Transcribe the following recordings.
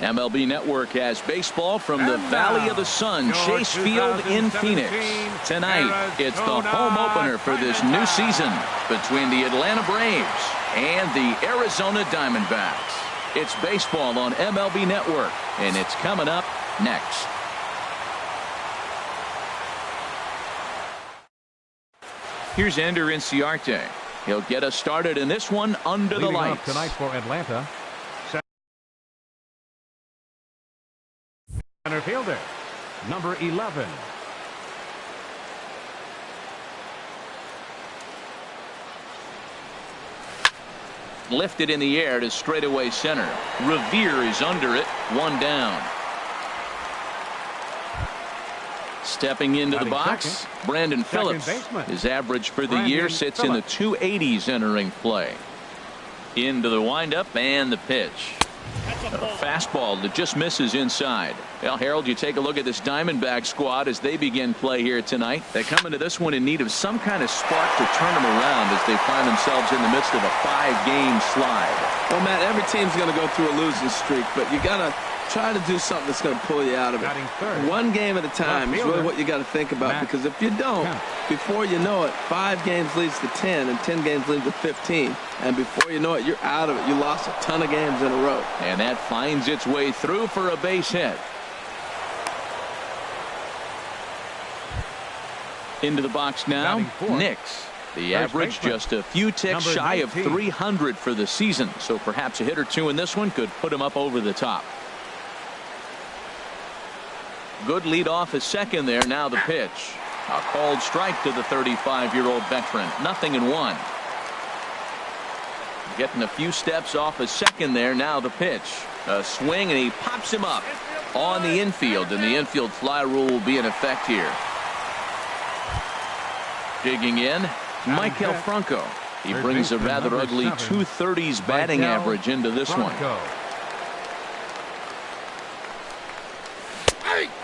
MLB Network has baseball from the Valley of the Sun, Chase Field in Phoenix. Tonight, it's the home opener for this new season between the Atlanta Braves and the Arizona Diamondbacks. It's baseball on MLB Network, and it's coming up next. Here's Ender Inciarte. He'll get us started in this one under the lights. Tonight for Atlanta, center fielder, number 11. Lifted in the air to straightaway center. Revere is under it, one down. Stepping into the box, Brandon Phillips. His average for the year sits in the 280s entering play. Into the windup and the pitch. A fastball that just misses inside. Well, Harold, you take a look at this Diamondback squad as they begin play here tonight. They come into this one in need of some kind of spark to turn them around as they find themselves in the midst of a 5-game slide. Well, Matt, every team's going to go through a losing streak, but you got to try to do something that's going to pull you out of it. One game at a time is really what you got to think about, because if you don't, before you know it, 5 games leads to 10, and 10 games leads to 15, and before you know it, you're out of it. You lost a ton of games in a row. And that finds its way through for a base hit. Into the box now, Nix. The average just a few ticks shy of 300 for the season, so perhaps a hit or two in this one could put him up over the top. Good lead off at second there. Now the pitch. A called strike to the 35-year-old veteran. 0-1. Getting a few steps off a second there. Now the pitch. A swing, and he pops him up on the infield, and the infield fly rule will be in effect here. Digging in, Maikel Franco. He brings a rather ugly 230s batting average into this one.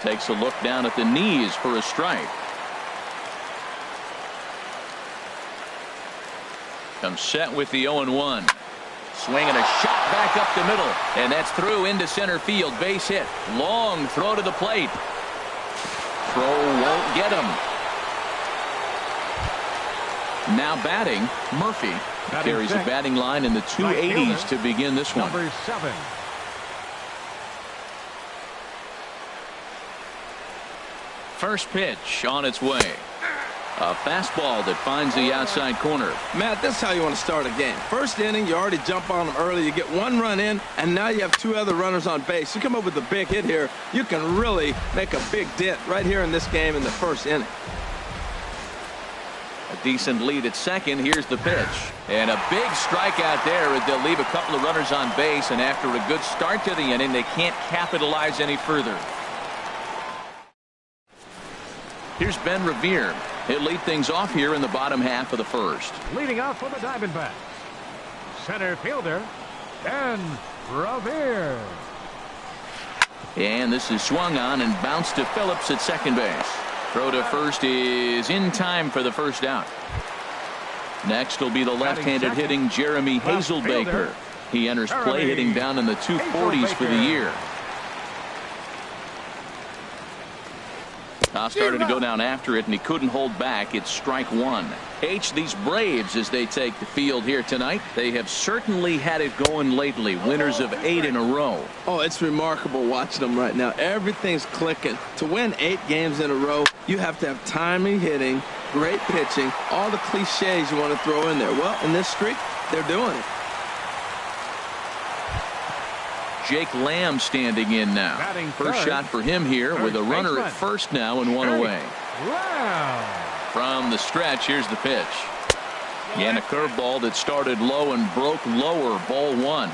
Takes a look down at the knees for a strike. Comes set with the 0-1. Swinging a shot back up the middle, and that's through into center field. Base hit. Long throw to the plate. Throw won't get him. Now batting, Murphy carries a batting line in the 280s to begin this one. Number 7. First pitch on its way. A fastball that finds the outside corner. Matt, this is how you want to start a game. First inning, you already jump on them early. You get 1 run in, and now you have 2 other runners on base. You come up with a big hit here, you can really make a big dent right here in this game in the first inning. A decent lead at second. Here's the pitch. And a big strikeout there as they'll leave a couple of runners on base, and after a good start to the inning, they can't capitalize any further. Here's Ben Revere. He'll lead things off here in the bottom half of the first. Leading out for the Diamondbacks, center fielder, Ben Revere. And this is swung on and bounced to Phillips at second base. Throw to first is in time for the first out. Next will be the left-handed hitting Jeremy Hazelbaker. He enters play hitting down in the 240s for the year. Started to go down after it, and he couldn't hold back. It's strike 1. These Braves, as they take the field here tonight, they have certainly had it going lately. Winners of 8 in a row. Oh, it's remarkable watching them right now. Everything's clicking. To win 8 games in a row, you have to have timely hitting, great pitching, all the cliches you want to throw in there. Well, in this streak, they're doing it. Jake Lamb standing in now. First shot for him here with a runner at first now and 1 away. From the stretch, here's the pitch. And a curveball that started low and broke lower. Ball 1.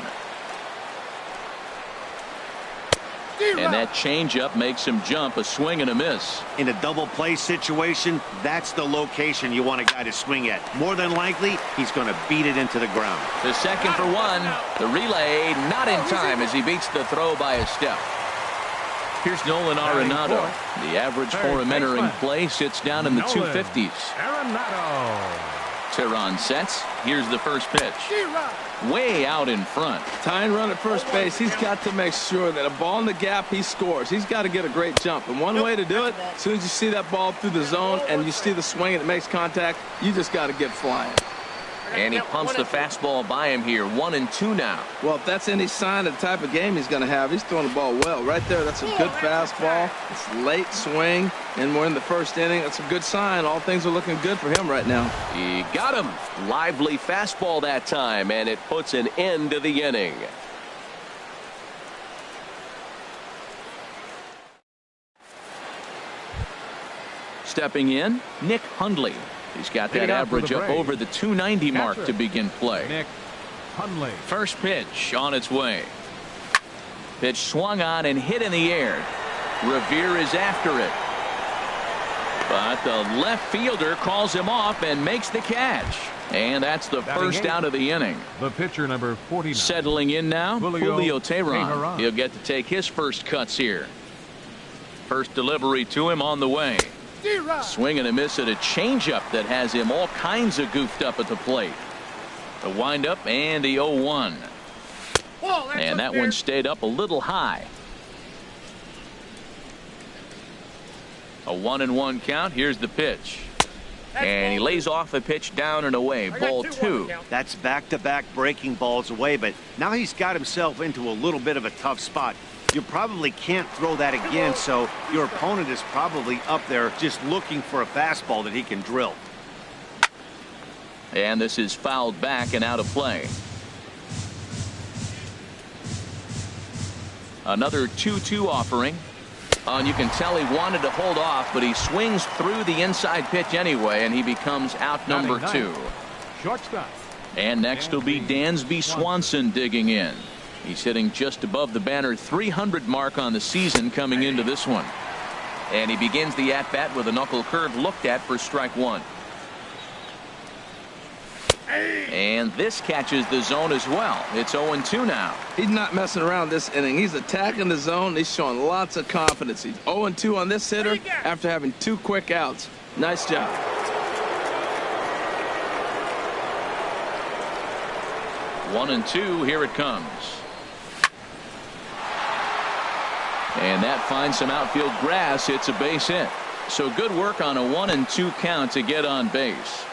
And that changeup makes him jump. A swing and a miss. In a double play situation, that's the location you want a guy to swing at. More than likely, he's going to beat it into the ground. The second for 1. The relay not in time as he beats the throw by a step. Here's Nolan Arenado. The average for him entering play sits down in the 250s. Teheran sets. Here's the first pitch. Way out in front. Tying run at first base. He's got to make sure that a ball in the gap, he scores. He's got to get a great jump. And one way to do it, as soon as you see that ball through the zone and you see the swing and it makes contact, you just got to get flying. And he pumps the fastball by him here. 1-2 now. Well, if that's any sign of the type of game he's going to have, he's throwing the ball well. Right there, that's a good fastball. It's late swing, and we're in the first inning. That's a good sign. All things are looking good for him right now. He got him. Lively fastball that time, and it puts an end to the inning. Stepping in, Nick Hundley. He's got that average up over the 290 mark to begin play. Nick Hundley. First pitch on its way. Pitch swung on and hit in the air. Revere is after it. But the left fielder calls him off and makes the catch. And that's the first out of the inning. The pitcher, number 49. Settling in now, Julio Teheran. Teheran. He'll get to take his first cuts here. First delivery to him on the way. Swing and a miss at a changeup that has him all kinds of goofed up at the plate. The windup and the 0-1. And that one stayed up a little high. A 1-1 count. Here's the pitch. And he lays off a pitch down and away. Ball 2. That's back-to-back breaking balls away, but now he's got himself into a little bit of a tough spot. You probably can't throw that again, so your opponent is probably up there just looking for a fastball that he can drill. And this is fouled back and out of play. Another 2-2 offering. And you can tell he wanted to hold off, but he swings through the inside pitch anyway, and he becomes out number 2. Shortstop. And next will be Dansby Swanson digging in. He's hitting just above the banner 300 mark on the season coming into this one. And he begins the at-bat with a knuckle curve looked at for strike 1. And this catches the zone as well. It's 0-2 now. He's not messing around this inning. He's attacking the zone. He's showing lots of confidence. He's 0-2 on this hitter after having 2 quick outs. Nice job. One and two. Here it comes. And that finds some outfield grass. It's a base hit. So good work on a 1-2 count to get on base.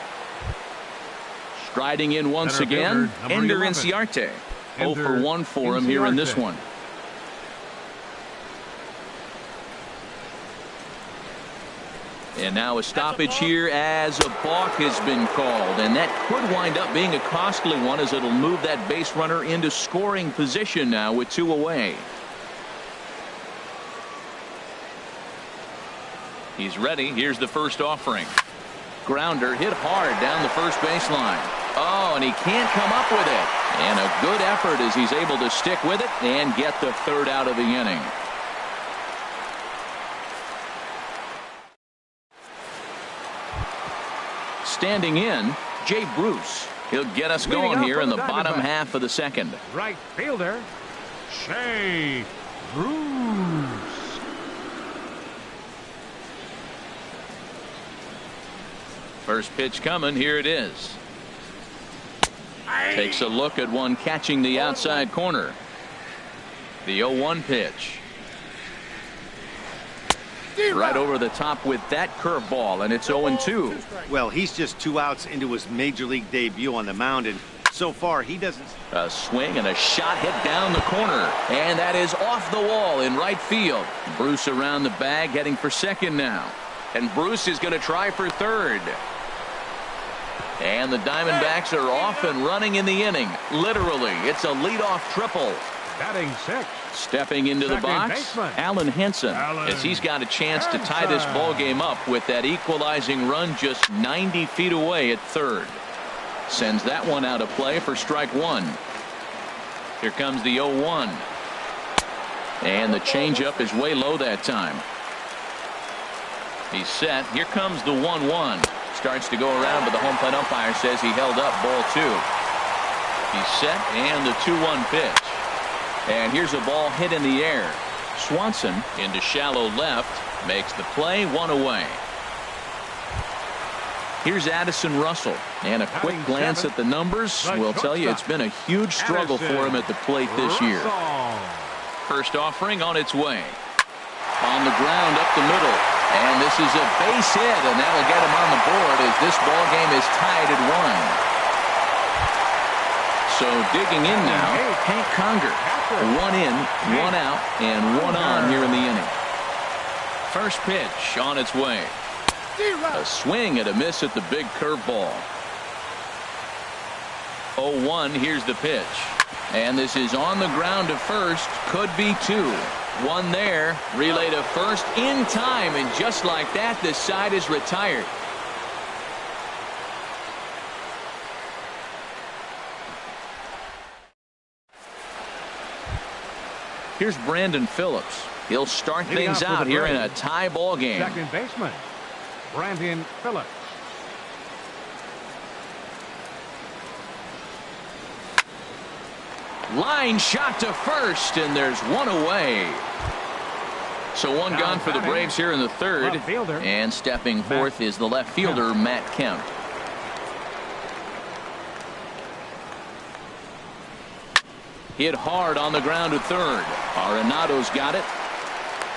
Striding in once again, Ender Inciarte. 0 for 1 for him here in this one. And now a stoppage here as a balk has been called. And that could wind up being a costly one as it'll move that base runner into scoring position now with 2 away. He's ready. Here's the first offering. Grounder hit hard down the first baseline. Oh, and he can't come up with it. And a good effort as he's able to stick with it and get the 3rd out of the inning. Standing in, Jay Bruce. He'll get us going here in the bottom half of the 2nd. Right fielder, Jay Bruce. First pitch coming. Here it is. Takes a look at one catching the outside corner. The 0-1 pitch. Right over the top with that curveball, and it's 0-2. Well, he's just 2 outs into his major league debut on the mound, and so far he doesn't. A swing and a shot hit down the corner, and that is off the wall in right field. Bruce around the bag heading for 2nd now, and Bruce is going to try for 3rd. And the Diamondbacks are off and running in the inning. Literally, it's a leadoff triple. Batting 6th. Stepping into the box, Alan Henson, as he's got a chance to tie this ball game up with that equalizing run just 90 feet away at 3rd. Sends that one out of play for strike 1. Here comes the 0-1. And the changeup is way low that time. He's set. Here comes the 1-1. Starts to go around, but the home plate umpire says he held up ball 2. He's set, and the 2-1 pitch. And here's a ball hit in the air. Swanson into shallow left, makes the play, 1 away. Here's Addison Russell, and a quick glance at the numbers will tell you it's been a huge struggle for him at the plate this year. First offering on its way. On the ground up the middle, and this is a base hit, and that'll get him on the board as this ball game is tied at 1. So digging in now, Hank Conger. 1 in, 1 out, and 1 on here in the inning. First pitch on its way. A swing and a miss at the big curveball. 0-1, here's the pitch. And this is on the ground to first. Could be 2. 1 there. Relay to first in time, and just like that, this side is retired. Here's Brandon Phillips. He'll start things out here in a tie ball game. Second baseman, Brandon Phillips. Line shot to first, and there's 1 away. So 1 gone for the Braves here in the 3rd. And stepping forth is the left fielder, Matt Kemp. Hit hard on the ground to 3rd. Arenado's got it.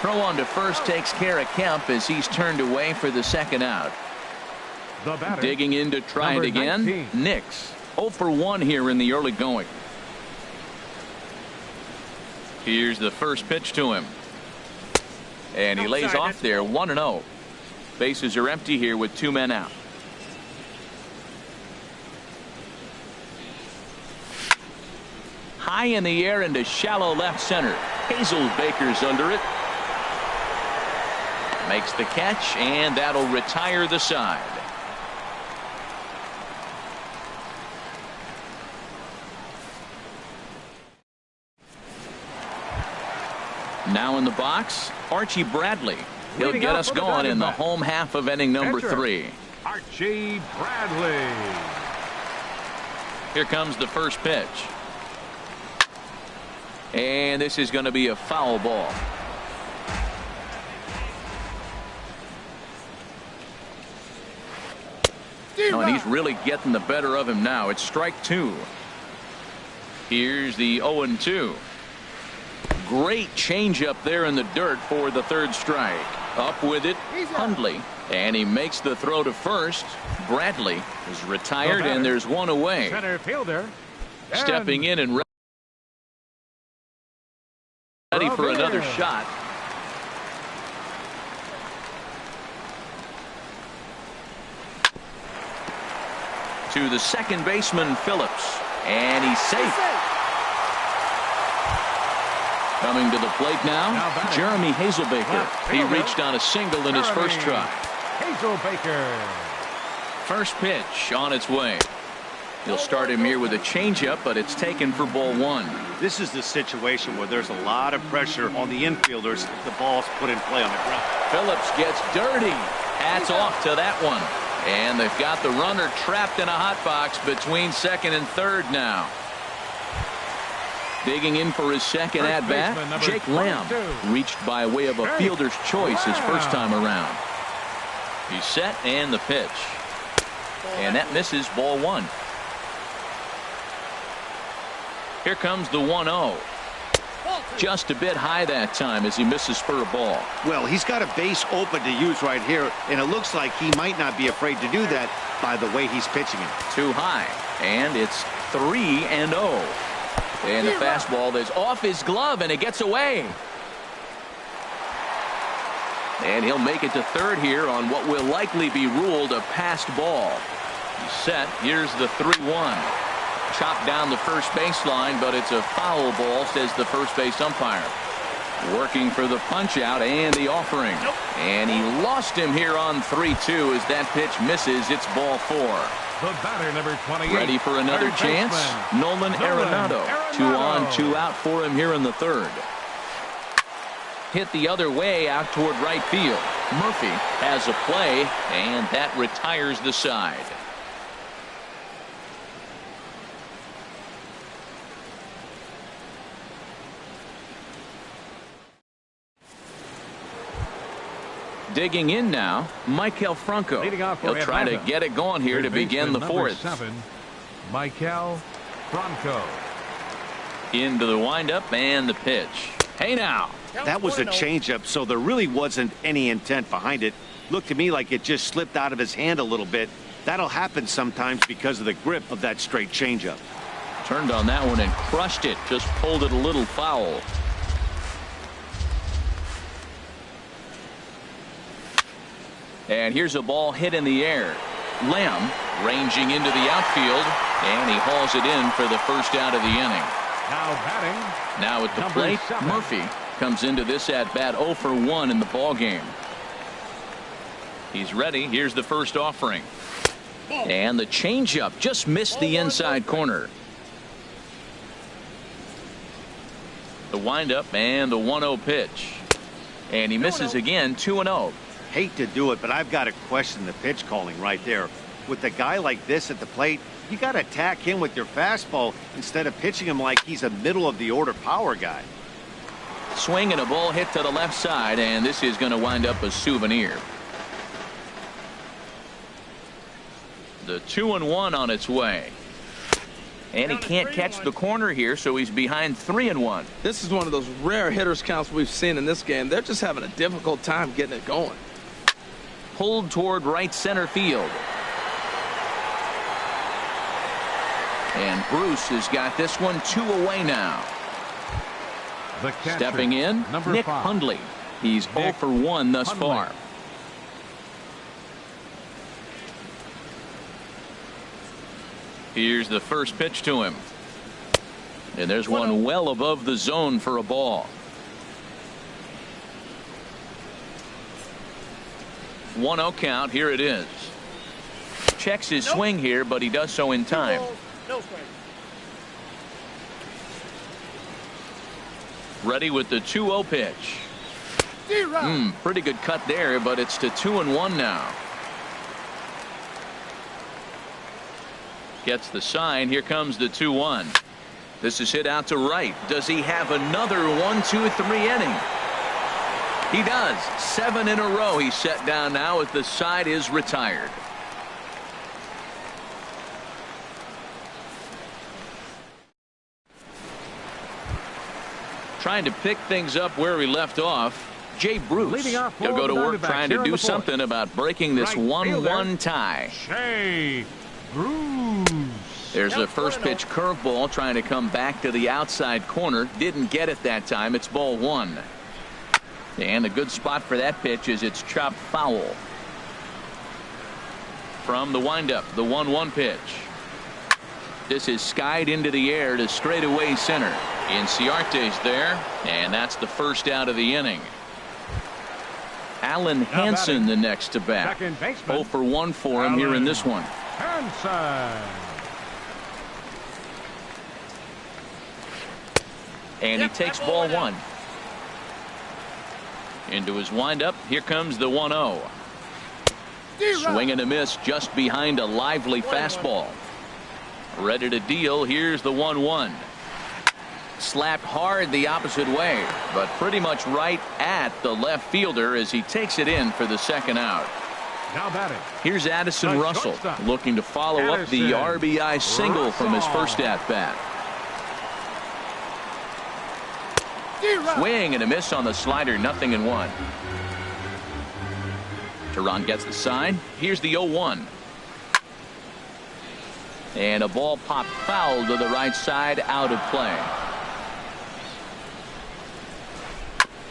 Throw on to first takes care of Kemp as he's turned away for the 2nd out. Digging in to try it again. 19. Nix. 0 for 1 here in the early going. Here's the first pitch to him. And he lays off there, 1-0. Bases are empty here with 2 men out. High in the air into shallow left center. Hazelbaker's under it. Makes the catch, and that'll retire the side. Now in the box, Archie Bradley. He'll get us going in the home half of inning number 3. Archie Bradley. Here comes the first pitch. And this is going to be a foul ball. Oh, and he's really getting the better of him now. It's strike 2. Here's the 0-2. Great changeup there in the dirt for the 3rd strike. Up with it, Hundley. And he makes the throw to first. Bradley is retired, and there's 1 away. Center fielder. Stepping in and ready for another shot. To the second baseman, Phillips. And he's safe. Coming to the plate now, Jeremy Hazelbaker. He reached on a single in his first try. Hazelbaker. First pitch on its way. He'll start him here with a changeup, but it's taken for ball 1. This is the situation where there's a lot of pressure on the infielders if the ball's put in play on the ground. Phillips gets dirty. Hats off to that one. And they've got the runner trapped in a hot box between 2nd and 3rd now. Digging in for his 2nd at-bat, Jake Lamb reached by way of a fielder's choice his first time around. He's set, and the pitch. And that misses, ball 1. Here comes the 1-0. Just a bit high that time as he misses for a ball. Well, he's got a base open to use right here, and it looks like he might not be afraid to do that by the way he's pitching it. Too high, and it's 3-0. And the fastball that's off his glove, and it gets away. And he'll make it to 3rd here on what will likely be ruled a passed ball. He's set. Here's the 3-1. Chopped down the first baseline, but it's a foul ball, says the first base umpire. Working for the punch out and the offering. And he lost him here on 3-2 as that pitch misses. It's ball 4. The batter, number 28. Ready for another chance. Nolan Arenado. 2 on, 2 out for him here in the 3rd. Hit the other way out toward right field. Murphy has a play, and that retires the side. Digging in now, Michael Franco. He'll try to get it going here to begin the fourth. Michael Franco. Into the windup and the pitch. Hey now. That was a changeup, so there really wasn't any intent behind it. Looked to me like it just slipped out of his hand a little bit. That'll happen sometimes because of the grip of that straight changeup. Turned on that one and crushed it. Just pulled it a little foul. And here's a ball hit in the air. Lamb ranging into the outfield, and he hauls it in for the first out of the inning. Now batting. Now at the plate, 7. Murphy comes into this at bat 0 for 1 in the ball game. He's ready. Here's the first offering. And the changeup just missed the inside corner. The windup and the 1-0 pitch. And he misses again, 2-0. Hate to do it, but I've got to question the pitch calling right there. With a guy like this at the plate, you got to attack him with your fastball instead of pitching him like he's a middle of the order power guy. Swing and a ball hit to the left side, and this is going to wind up a souvenir. The 2-1 on its way. And he can't catch the corner here, so he's behind 3-1. This is one of those rare hitters counts we've seen in this game. They're just having a difficult time getting it going. Pulled toward right center field. And Bruce has got this one 2 away now. The catcher, stepping in, Nick 5. Hundley. He's 0 for 1 thus far. Here's the first pitch to him. And there's one well above the zone for a ball. 1-0 count. Here it is. Checks his swing here, but he does so in time. Ready with the 2-0 pitch. Pretty good cut there, but it's to 2-1 now. Gets the sign. Here comes the 2-1. This is hit out to right. Does he have another 1-2-3 inning? He does. 7 in a row he's set down now as the side is retired. Trying to pick things up where we left off. Jay Bruce. He'll go to work trying to do something about breaking this 1-1 tie. Jay Bruce. There's the first pitch curveball trying to come back to the outside corner. Didn't get it that time. It's ball 1. And a good spot for that pitch is it's chopped foul. From the windup, the 1-1 pitch. This is skied into the air to straightaway center. Inciarte's there, and that's the first out of the inning. Alan Hansen the next to bat. 0 for 1 for him here in this one. Hansen. And he takes ball 1. Into his windup. Here comes the 1-0. Swing and a miss just behind a lively fastball. Ready to deal. Here's the 1-1. Slapped hard the opposite way, but pretty much right at the left fielder as he takes it in for the second out. Now batting. Here's Addison Russell looking to follow up the RBI single from his first at bat. Swing and a miss on the slider. 0-1. Teron gets the sign. Here's the 0-1. And a ball popped foul to the right side, out of play.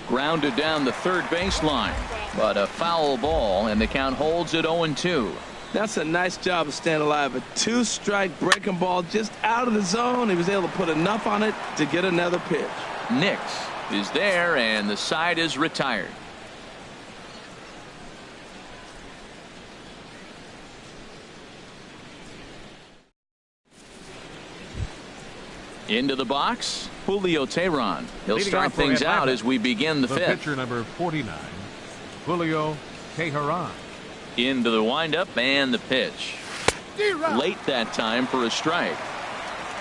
Grounded down the third baseline, but a foul ball, and the count holds at 0-2. That's a nice job of staying alive. A 2-strike breaking ball just out of the zone. He was able to put enough on it to get another pitch. Nix is there, and the side is retired. Into the box, Julio Teheran. He'll start things out as we begin the fifth. Pitcher number 49, Julio Teheran. Into the windup and the pitch. Late that time for a strike.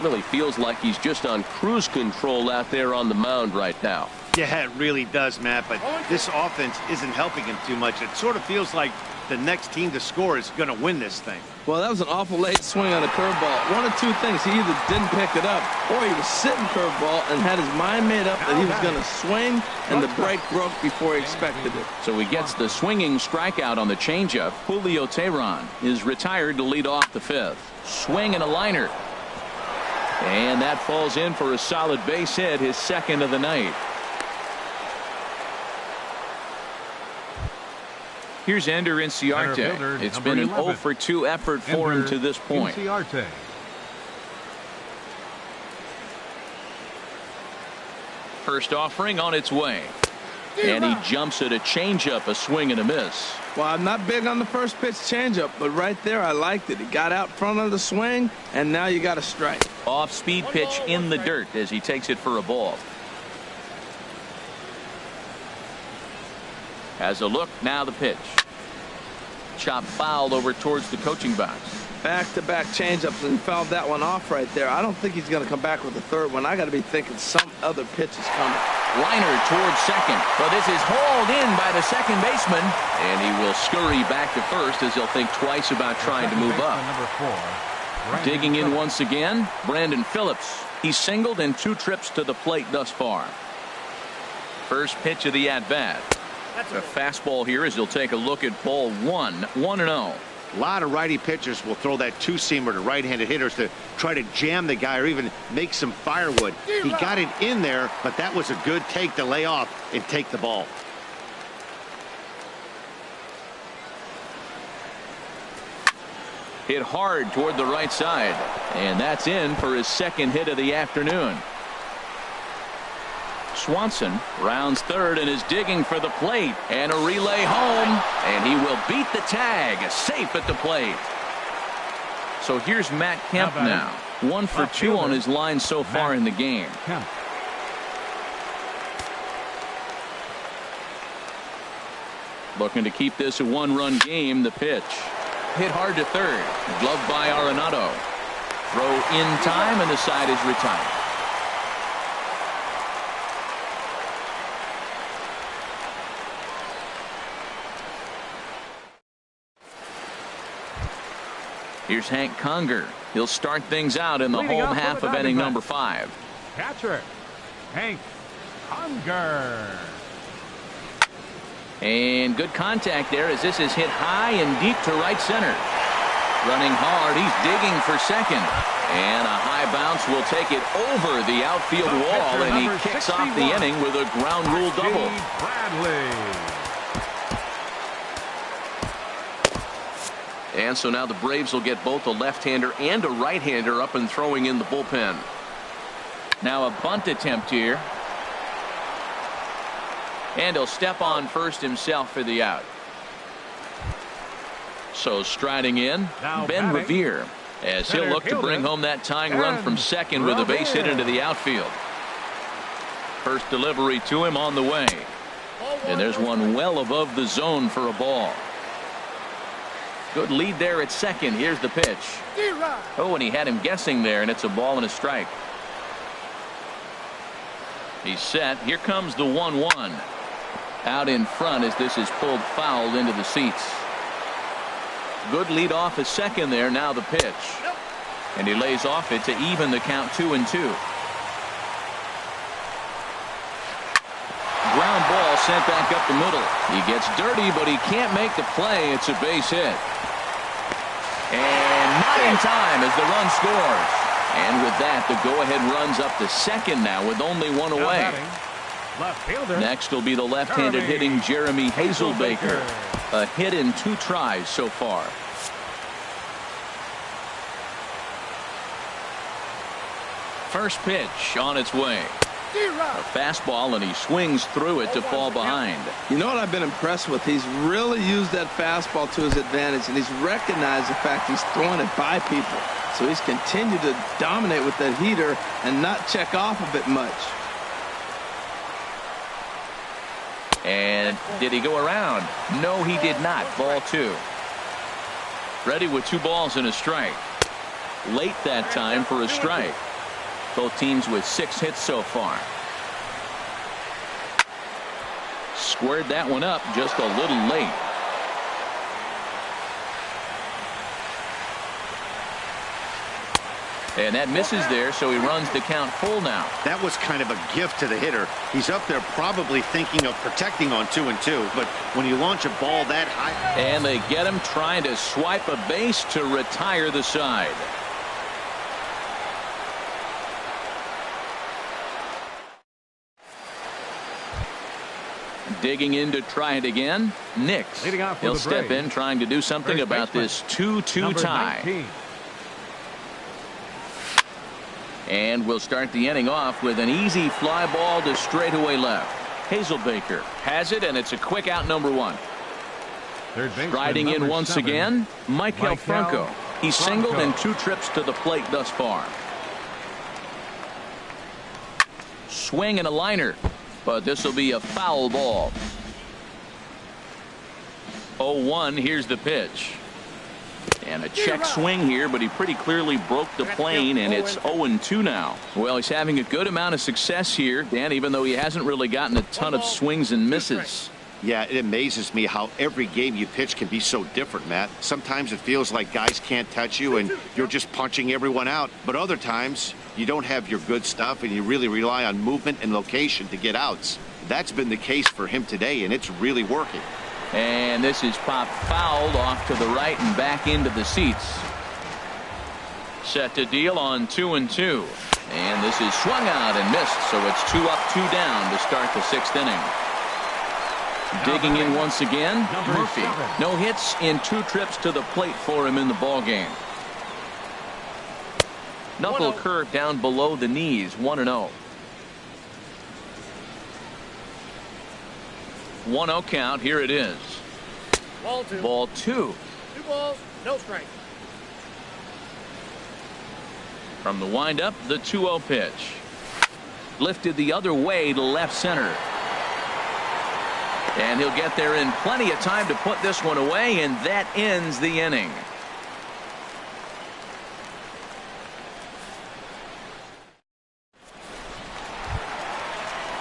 Really feels like he's just on cruise control out there on the mound right now. Yeah, it really does, Matt, but this offense isn't helping him too much. It sort of feels like the next team to score is going to win this thing. Well, that was an awful late swing on a curveball. One of two things. He either didn't pick it up or he was sitting curveball and had his mind made up that he was going to swing, and the break broke before he expected it. So he gets the swinging strikeout on the changeup. Julio Teheran is retired to lead off the fifth. Swing and a liner. And that falls in for a solid base hit, his second of the night. Here's Ender Inciarte. It's been an 0 for 2 effort for him to this point. First offering on its way. And he jumps at a changeup, a swing and a miss. Well, I'm not big on the first pitch changeup, but right there I liked it. He got out front of the swing, and now you got a strike. Off-speed pitch in the dirt as he takes it for a ball. Has a look, now the pitch. Chop foul over towards the coaching box. Back-to-back changeups, and he fouled that one off right there. I don't think he's going to come back with a third one. I got to be thinking some other pitch is coming. Liner towards second. Well, this is hauled in by the second baseman, and he will scurry back to first as he'll think twice about trying to move up. Digging in once again, Brandon Phillips. He's singled in 2 trips to the plate thus far. First pitch of the at-bat. A fastball here as he'll take a look at ball 1, 1-0. A lot of righty pitchers will throw that two-seamer to right-handed hitters to try to jam the guy or even make some firewood. He got it in there, but that was a good take to lay off and take the ball. Hit hard toward the right side, and that's in for his second hit of the afternoon. Swanson rounds third and is digging for the plate, and a relay home, and he will beat the tag, safe at the plate. So here's Matt Kemp now, 1 for 2 on his line so far in the game. Looking to keep this a 1-run game. The pitch hit hard to third, gloved by Arenado. Throw in time, and the side is retired. Here's Hank Conger. He'll start things out in the home half of inning number 5. Catcher, Hank Conger. And good contact there as this is hit high and deep to right center. Running hard, he's digging for second. And a high bounce will take it over the outfield wall, and he kicks off the inning with a ground rule double. And so now the Braves will get both a left-hander and a right-hander up and throwing in the bullpen. Now a bunt attempt here. And he'll step on first himself for the out. So striding in, Ben Revere, as he'll look to bring home that tying run from second with a base hit into the outfield. First delivery to him on the way. And there's one well above the zone for a ball. Good lead there at second. Here's the pitch. Oh, and he had him guessing there, and it's a ball and a strike. He's set. Here comes the 1-1. Out in front as this is pulled foul into the seats. Good lead off at second there. Now the pitch. And he lays off it to even the count 2-2. Ground ball sent back up the middle. He gets dirty, but he can't make the play. It's a base hit. And not in time as the run scores. And with that, the go-ahead runs up to second now with only one away. Next will be the left-handed hitting Jeremy Hazelbaker. A hit in 2 tries so far. First pitch on its way. A fastball, and he swings through it to fall behind. You know what I've been impressed with? He's really used that fastball to his advantage, and he's recognized the fact he's throwing it by people. So he's continued to dominate with that heater and not check off a bit much. And did he go around? No, he did not. Ball 2. Ready with 2 balls and a strike. Late that time for a strike. Both teams with 6 hits so far. squared that one up just a little late. And that misses there, so he runs the count full now. That was kind of a gift to the hitter. He's up there probably thinking of protecting on 2-2, but when you launch a ball that high. And they get him trying to swipe a base to retire the side. Digging in to try it again, Nix. He'll step in trying to do something about this 2-2 tie. 19. And we'll start the inning off with an easy fly ball to straightaway left. Hazelbaker has it, and it's a quick out, number 1. Striding in once again, Michael Franco. He's singled in 2 trips to the plate thus far. Swing and a liner, but this will be a foul ball. 0-1, here's the pitch. And a check swing here, but he pretty clearly broke the plane, and it's 0-2 now. Well, he's having a good amount of success here, Dan, even though he hasn't really gotten a ton of swings and misses. Yeah, it amazes me how every game you pitch can be so different, Matt. Sometimes it feels like guys can't touch you and you're just punching everyone out. But other times, you don't have your good stuff and you really rely on movement and location to get outs. That's been the case for him today, and it's really working. And this is popped fouled off to the right and back into the seats. Set to deal on 2-2. And this is swung out and missed, so it's 2 up, 2 down to start the 6th inning. Digging in once again, Murphy. No hits in 2 trips to the plate for him in the ballgame. Knuckle curve down below the knees, 1-0. 1-0 count. Here it is. Ball 2. Ball 2. 2 balls, no strike. From the windup, the 2-0 pitch. Lifted the other way to left center. And he'll get there in plenty of time to put this one away, and that ends the inning.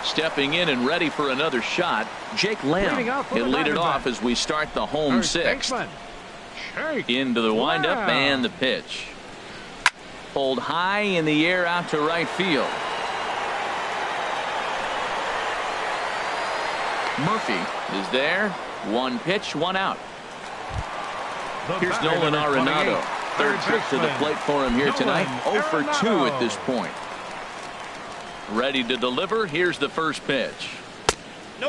Stepping in and ready for another shot, Jake Lamb. He'll lead it off as we start the home 6th. Into the windup and the pitch. Pulled high in the air out to right field. Murphy is there. 1 pitch, 1 out. Here's Nolan Arenado. 3rd trip to the plate for him here tonight. 0 for 2 at this point. Ready to deliver. Here's the first pitch.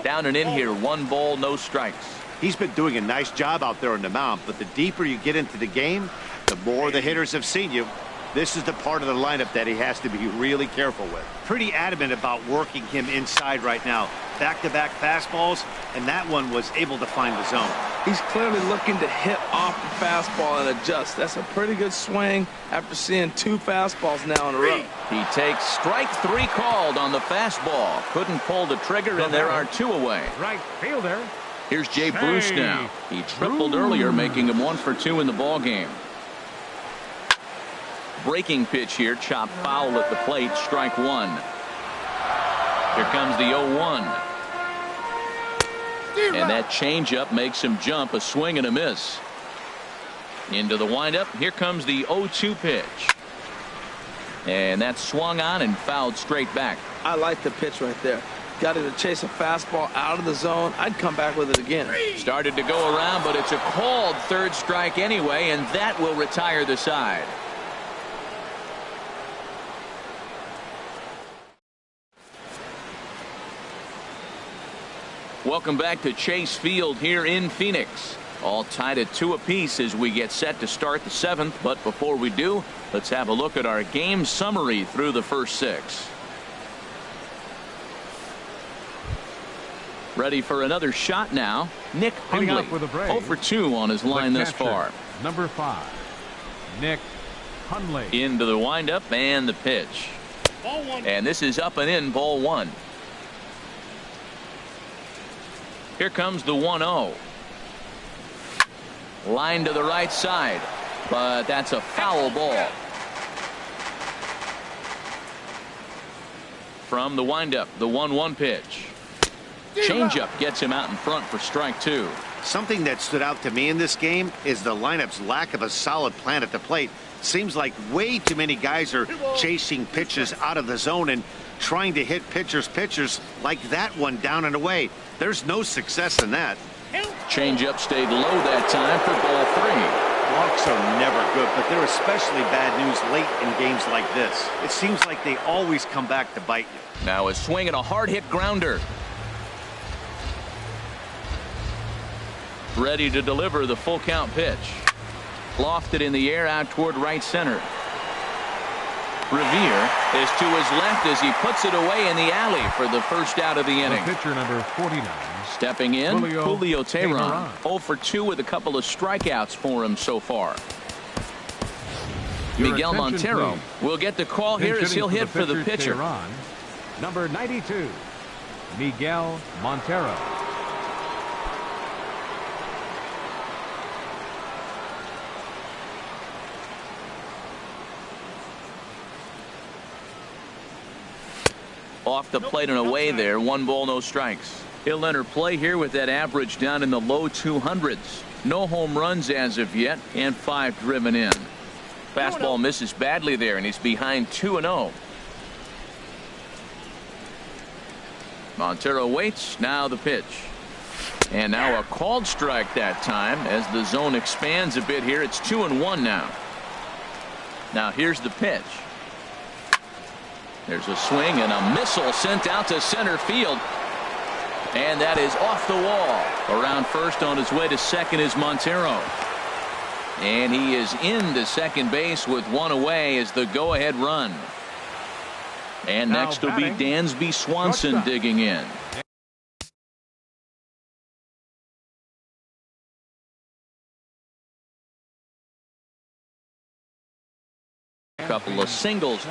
Down and in here. 1 ball, no strikes. He's been doing a nice job out there on the mound, but the deeper you get into the game, the more the hitters have seen you. This is the part of the lineup that he has to be really careful with. Pretty adamant about working him inside right now. Back-to-back fastballs, and that one was able to find the zone. He's clearly looking to hit off the fastball and adjust. That's a pretty good swing after seeing 2 fastballs now in a row. He takes strike 3 called on the fastball. Couldn't pull the trigger, and there are 2 away. Right fielder. Here's Jay Bruce now. He tripled earlier, making him 1 for 2 in the ball game. Breaking pitch here, chopped foul at the plate, strike 1. Here comes the 0-1. And that changeup makes him jump, a swing and a miss. Into the windup, here comes the 0-2 pitch. And that's swung on and fouled straight back. I like the pitch right there. Got him to chase a fastball out of the zone. I'd come back with it again. Started to go around, but it's a called 3rd strike anyway, and that will retire the side. Welcome back to Chase Field here in Phoenix. All tied at 2 apiece as we get set to start the 7th. But before we do, let's have a look at our game summary through the first 6. Ready for another shot now. Nick Hundley, 0 for 2 on his line thus far. Number 5, Nick Hundley. Into the windup and the pitch. Ball 1. And this is up and in, ball 1. Here comes the 1-0. Line to the right side, but that's a foul ball. From the windup, the 1-1 pitch. Changeup gets him out in front for strike 2. Something that stood out to me in this game is the lineup's lack of a solid plan at the plate. Seems like way too many guys are chasing pitches out of the zone and trying to hit pitchers like that one down and away. There's no success in that. Changeup stayed low that time for ball 3. Walks are never good, but they're especially bad news late in games like this. It seems like they always come back to bite you. Now a swing and a hard hit grounder. Ready to deliver the full count pitch. Lofted in the air out toward right center. Revere is to his left as he puts it away in the alley for the first out of the inning. Pitcher number 49. Stepping in, Julio Teheran. 0 for 2 with a couple of strikeouts for him so far. Miguel Montero will get the call here as he'll hit for the pitcher. Teheran, number 92, Miguel Montero. Off the plate and away there. 1 ball, no strikes. He'll enter play here with that average down in the low 200s. No home runs as of yet, and 5 driven in. Fastball misses badly there, and he's behind 2-0. Montero waits. Now the pitch. And now a called strike that time as the zone expands a bit here. It's 2-1 now. Now here's the pitch. There's a swing and a missile sent out to center field. And that is off the wall. Around first, on his way to second is Montero. And he is into second base with 1 away as the go-ahead run. And next will be Dansby Swanson digging in. Couple of singles,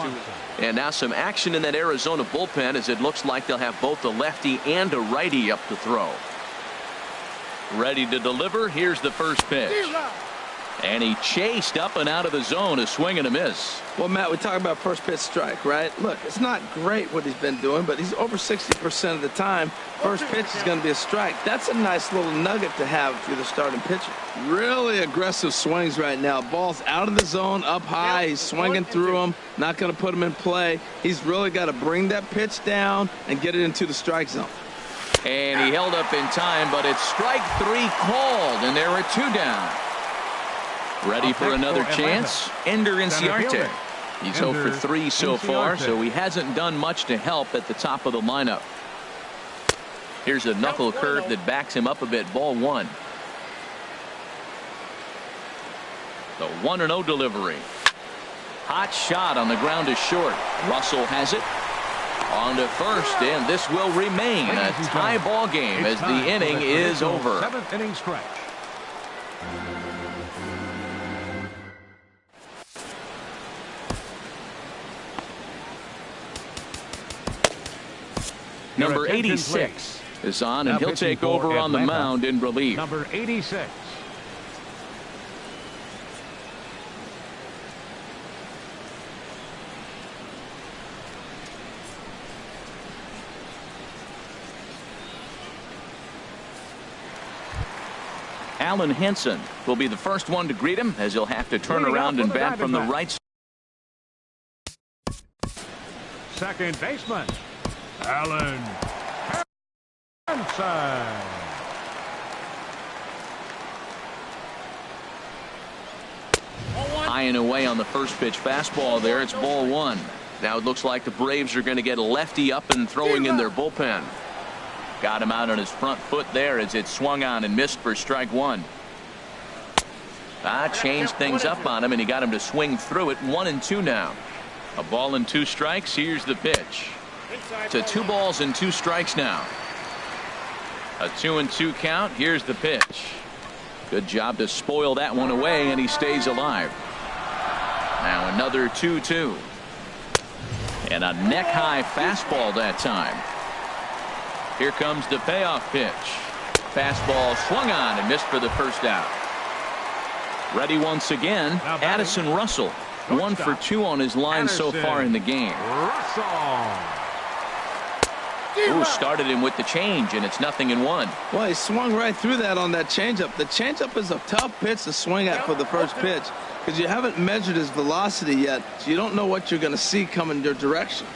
and now some action in that Arizona bullpen as it looks like they'll have both a lefty and a righty up to throw. Ready to deliver. Here's the first pitch, and he chased up and out of the zone. A swing and a miss. Well, Matt, we talk about first pitch strike, right? Look, it's not great what he's been doing, but he's over 60% of the time. First pitch is going to be a strike. That's a nice little nugget to have if you're the starting pitcher. Really aggressive swings right now. Ball's out of the zone, up high. He's swinging through them, not going to put them in play. He's really got to bring that pitch down and get it into the strike zone. And he held up in time, but it's strike 3 called, and there are 2 down. Ready for another chance. Ender Inciarte. He's 0 for 3 so far, so he hasn't done much to help at the top of the lineup. Here's a knuckle curve that backs him up a bit. Ball 1. The 1-0 delivery. Hot shot on the ground is short. Russell has it. On to first, and this will remain a tie ball game as the inning is over. 7th inning stretch. Number 86 is on, and he'll take over on the mound in relief. Number 86. Alan Henson will be the first one to greet him as he'll have to turn around and bat from the right side. Second baseman, Alan Henson. High and away on the first pitch fastball there. It's ball 1. Now it looks like the Braves are going to get a lefty up and throwing in their bullpen. Got him out on his front foot there as it swung on and missed for strike 1. Changed things up on him, and he got him to swing through it. 1-2 now. A ball and 2 strikes. Here's the pitch. To 2 balls and 2 strikes now. A 2-2 count. Here's the pitch. Good job to spoil that one away, and he stays alive. Now another 2-2. And a neck-high fastball that time. Here comes the payoff pitch. Fastball swung on and missed for the first out. Ready once again, Addison Russell. 1 for 2 on his line so far in the game. Ooh, started him with the change, and it's 0-1. Well, he swung right through that on that changeup. The changeup is a tough pitch to swing at for the first pitch because you haven't measured his velocity yet, so you don't know what you're going to see coming your direction.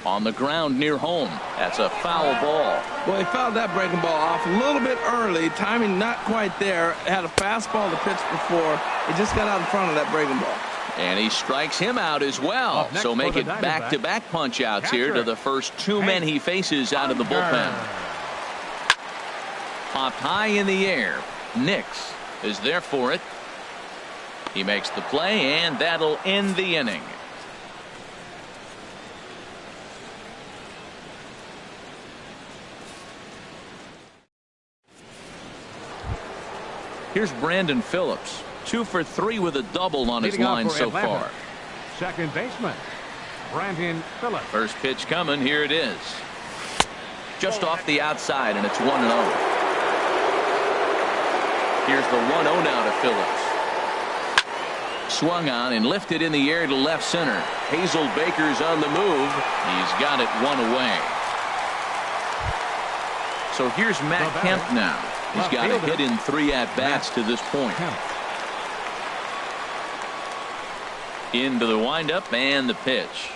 On the ground near home. That's a foul ball. Well, he fouled that breaking ball off a little bit early. Timing not quite there. Had a fastball to pitch before. He just got out in front of that breaking ball. And he strikes him out as well. So make it back-to-back punch-outs here to the first two men he faces out of the bullpen. Popped high in the air. Nix is there for it. He makes the play, and that'll end the inning. Here's Brandon Phillips. 2 for 3 with a double on his line so far. Second baseman, Brandon Phillips. First pitch coming. Here it is. Just off the outside, and it's 1-0. Here's the 1-0 now to Phillips. Swung on and lifted in the air to left center. Hazel Baker's on the move. He's got it one away. So here's Matt Kemp now. He's got a hit in 3 at-bats to this point. Into the windup and the pitch.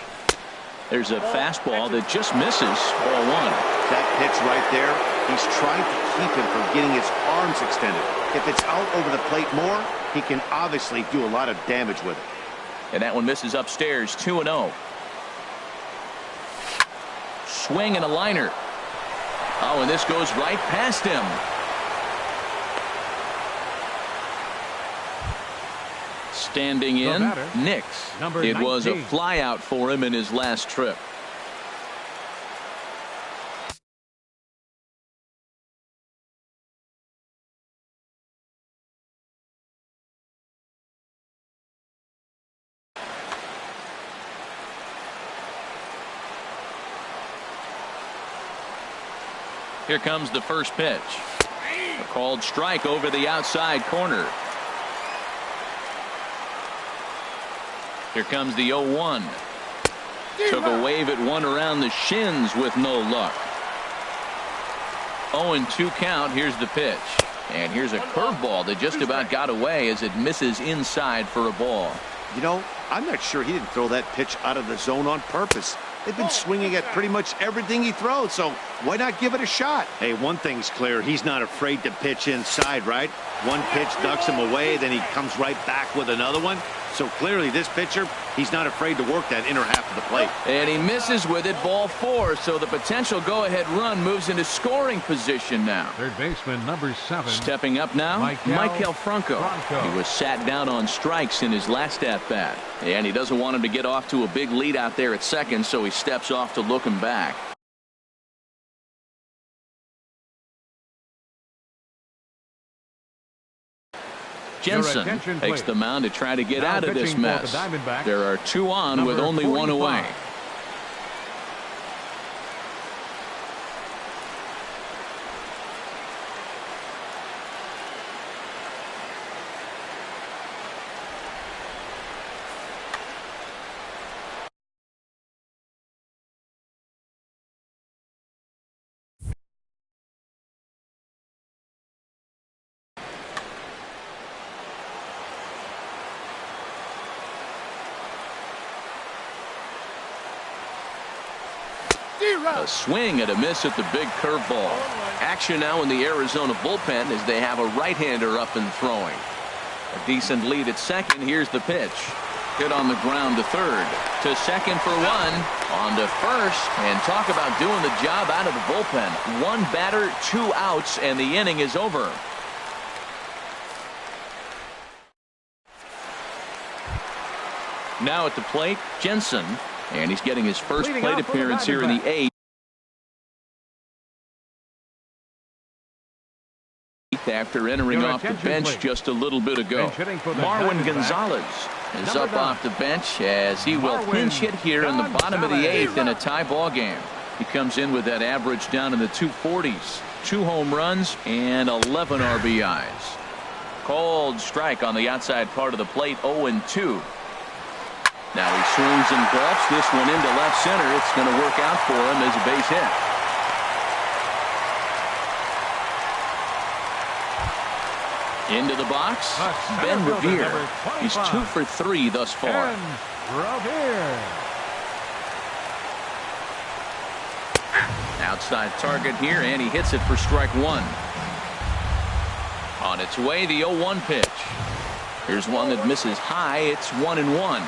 There's a fastball that just misses. Ball 1. That pitch right there, he's trying to keep him from getting his arms extended. If it's out over the plate more, he can obviously do a lot of damage with it. And that one misses upstairs. 2-0. Swing and a liner. Oh, and this goes right past him. Standing in, Nix. It was a flyout for him in his last trip. Here comes the first pitch. A called strike over the outside corner. Here comes the 0-1. Took a wave at one around the shins with no luck. 0-2 count. Here's the pitch. And here's a curveball that just about got away as it misses inside for a ball. You know, I'm not sure he didn't throw that pitch out of the zone on purpose. They've been swinging at pretty much everything he throws, so why not give it a shot? Hey, one thing's clear. He's not afraid to pitch inside, right? One pitch ducks him away, then he comes right back with another one. So clearly this pitcher, he's not afraid to work that inner half of the plate. And he misses with it. Ball 4. So the potential go-ahead run moves into scoring position now. Third baseman, number 7. Stepping up now, Michael Franco. He was sat down on strikes in his last at-bat. And he doesn't want him to get off to a big lead out there at second, so he steps off to look him back. Jensen takes the mound to try to get out of this mess. There are 2 on with only 1 away. A swing and a miss at the big curveball. Action now in the Arizona bullpen as they have a right-hander up and throwing. A decent lead at second. Here's the pitch. Hit on the ground to third. To second for 1. On to first. And talk about doing the job out of the bullpen. 1 batter, 2 outs, and the inning is over. Now at the plate, Jensen. And he's getting his first plate appearance here in the 8th after entering off the bench just a little bit ago. Marwin Gonzalez is up off the bench as he will pinch hit here in the bottom of the 8th in a tie ball game. He comes in with that average down in the 240s. 2 home runs and 11 RBIs. Called strike on the outside part of the plate. 0-2. Now he swings and golfs this one into left center. It's going to work out for him as a base hit. Into the box, Ben Revere. He's 2 for 3 thus far. Outside target here, and he hits it for strike 1. On its way, the 0-1 pitch. Here's one that misses high. It's 1-1.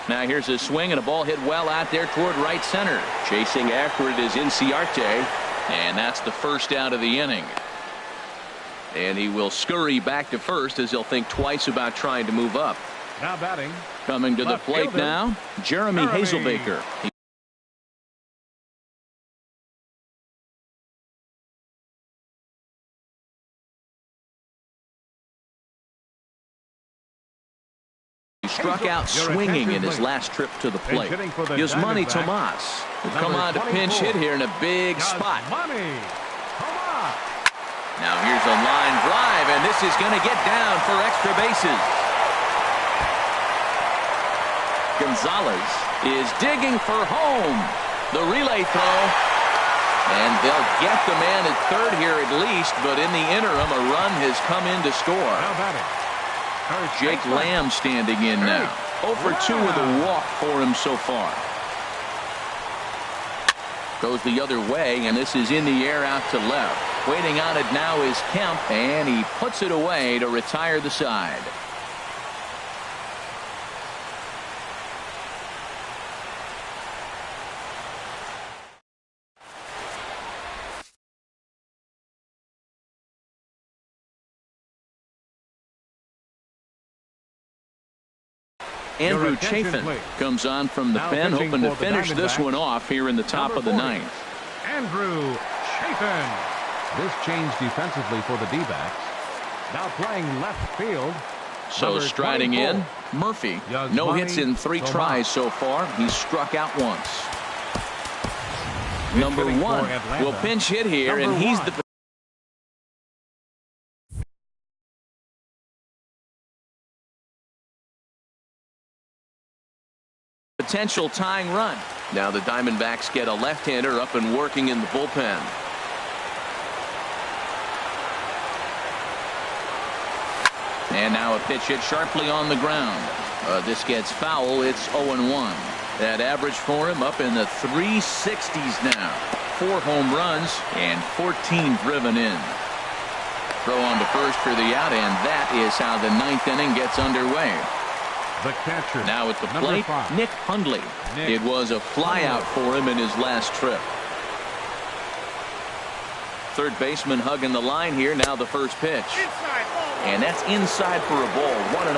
Now here's a swing and a ball hit well out there toward right center. Chasing after it is Inciarte. And that's the first out of the inning. And he will scurry back to first as he'll think twice about trying to move up. Now batting. Coming to the plate now, Jeremy Hazelbaker. He struck out swinging in his last trip to the plate. Yasmani Tomas will come on to pinch hit here in a big spot. Now here's a line drive, and this is going to get down for extra bases. Gonzalez is digging for home. The relay throw. And they'll get the man at third here at least, but in the interim, a run has come in to score. Jake Lamb standing in now. 0 for 2 with a walk for him so far. Goes the other way, and this is in the air out to left. Waiting on it now is Kemp, and he puts it away to retire the side. Andrew Chafin comes on from the pen, hoping to finish this one off here in the top of the ninth. Andrew Chafin. This change defensively for the D-backs. Now playing left field. So striding in, Murphy. No hits in 3 tries so far. He's struck out once. Number 1 will pinch hit here, and he's the potential tying run. Now the Diamondbacks get a left-hander up and working in the bullpen. And now a pitch hit sharply on the ground. This gets foul. It's 0-1. That average for him up in the 360s now. 4 home runs and 14 driven in. Throw on to first for the out, and that is how the 9th inning gets underway. The catcher. Now at the plate, Nick Hundley. It was a flyout for him in his last trip. Third baseman hugging the line here. Now the first pitch. And that's inside for a ball. 1-0.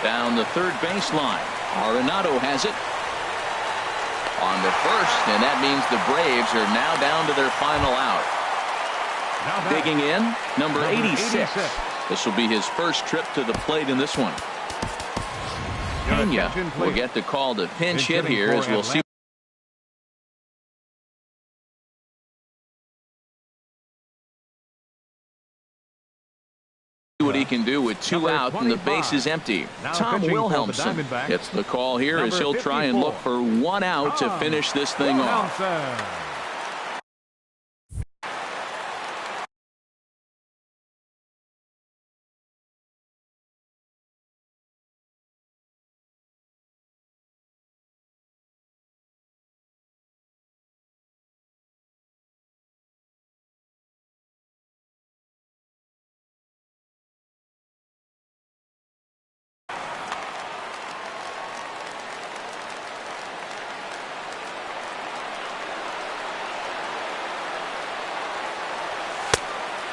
Down the third baseline. Arenado has it. On the first, and that means the Braves are now down to their final out. Digging in, number 86. This will be his first trip to the plate in this one. Pena will get the call to pinch hit here, as we'll see what he can do with 2 out and the base is empty. Tom Wilhelmsen gets the call here as he'll try and look for 1 out to finish this thing off.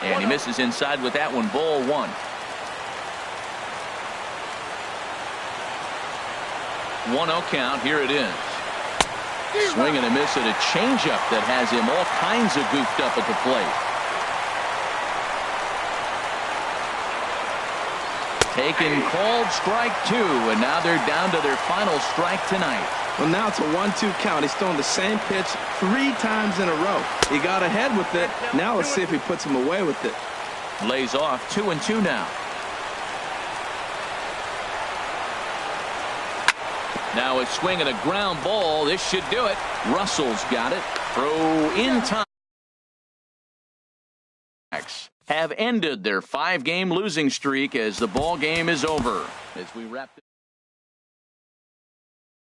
And he misses inside with that one. Ball 1. 1-0 count. Here it is. Swing and a miss at a changeup that has him all kinds of goofed up at the plate. Taken called strike 2, and now they're down to their final strike tonight. Well, now it's a 1-2 count. He's throwing the same pitch 3 times in a row. He got ahead with it. Now let's see if he puts him away with it. Lays off 2-2 now. Now a swing and a ground ball. This should do it. Russell's got it. Throw in time. Have ended their 5-game losing streak as the ball game is over. As we wrap